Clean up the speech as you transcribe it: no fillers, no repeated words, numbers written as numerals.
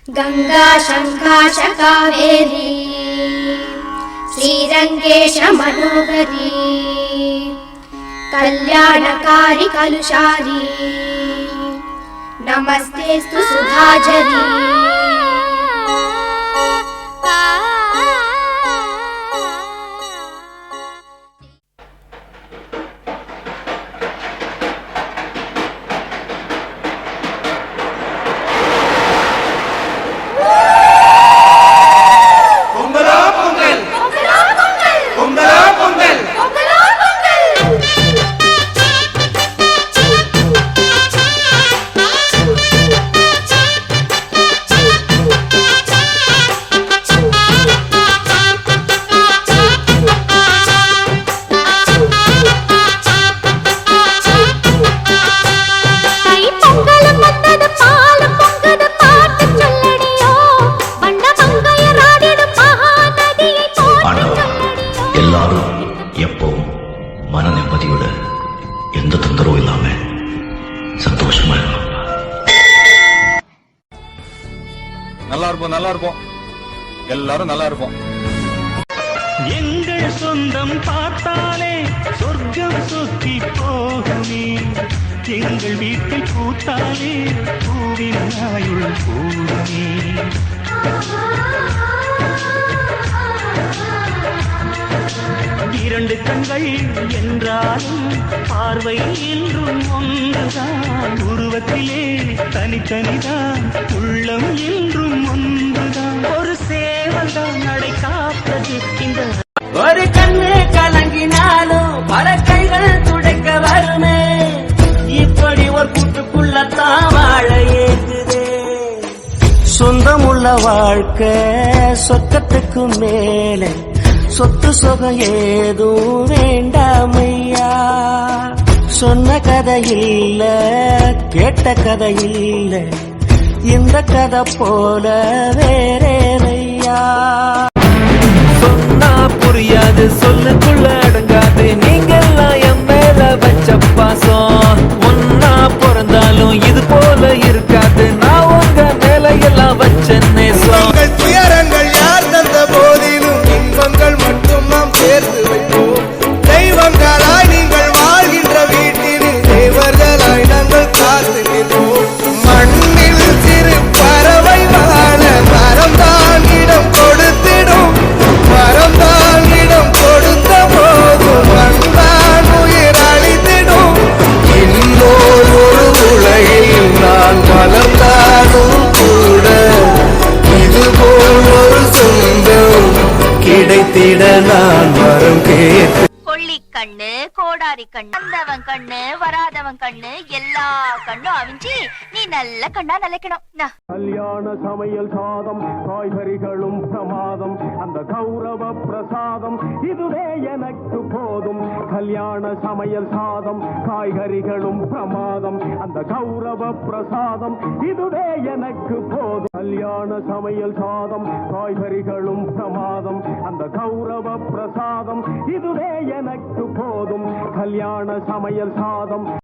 गंगा शंकाश कावेरी श्रीरंगेश मनोहरी कल्याणकारी कलुषारी नमस्तेस्तु सुधाझरी। மன நிம்மதியோட எந்த தொந்தரவும் இல்லாம சந்தோஷமா இருக்கணும். நல்லா இருப்போம் எல்லாரும் நல்லா இருப்போம். எங்கள் சொந்தம் பார்த்தாலே சொர்க்கம் சுத்தி போகுமே, எங்கள் வீட்டில் பூத்தாலே பூவின் ஆயுள் கூடுமே. இரண்டு கண்கள் என்றாலும் பார்வை என்றும் ஒன்றுதான், உருவத்திலே தனித்தனிதான் உள்ளம் என்றும் ஒன்றுதான். ஒரு சேவல்தான் நடை காப்பது இந்த ஒரு கண்ணு கலங்கினாலும் பல கைகள் துடைக்க வருமே, இப்படி ஒரு கூட்டுக்குள்ளத்தான் வாழ ஏற்றுதே. சொந்தமுள்ள வாழ்க்கை சொர்க்கத்துக்கு மேலே, சொத்து சுகம் ஏதும் வேண்டாமையா. சொன்ன கதை இல்ல கேட்ட கதை இல்ல, இந்த கதை போல வேறேனையா. சொன்னா புரியாது சொல்லுக்குள்ள அடங்காது, நீங்கெல்லாம் என் மேல வச்ச பாசம். ஒன்னா பிறந்தாலும் இது போல இருக்காது, நான் உங்க மேல எல்லாம் வச்ச நேசம். துயரங்கள் யார் தந்த போதிலும் இன்பங்கள் மட்டும் நாம் சேர்த்து வைப்போம். தெய்வங்களாய் நீங்கள் வாழ்கின்ற வீட்டினில் தேவர்களாய் நாங்கள் காத்து நிற்போம். மண்ணில் சிறு பறவை வாழ மரம்தான் இடம் கொடுத்திடும், மரம்தான் இடம் கொடுத்த போதும் மண்தான் உயிர் அளித்திடும். இன்னொரு ஒரு உலகில் நான் வளர்ந்தாலும் கூட இதுபோல் ஒரு சொந்தம் கிடைத்திட நான் வரம் கேட்டு. கொள்ளி கண்ணு கோடாரி கண்ணு வந்தவன் கண்ணு வராதவன் கண்ணு எல்லா கண்ணும் அவிஞ்சி நீ நல்ல கண்ணா நிலைக்கணும். கல்யாண சமையல் சாதம் காய்கறிகளும் பிரமாதம், அந்த கௌரவ பிரசாதம் இதுவே எனக்கு போதும். கல்யாண சமையல் சாதம் காய்கறிகளும் பிரமாதம், அந்த கௌரவ பிரசாதம் இதுவே எனக்கு போதும். கல்யாண சமையல் சாதம் காய்கறிகளும் பிரமாதம், அந்த கௌரவ பிரசாதம் இதுவே எனக்கு போதும். கல்யாண சமையல் சாதம்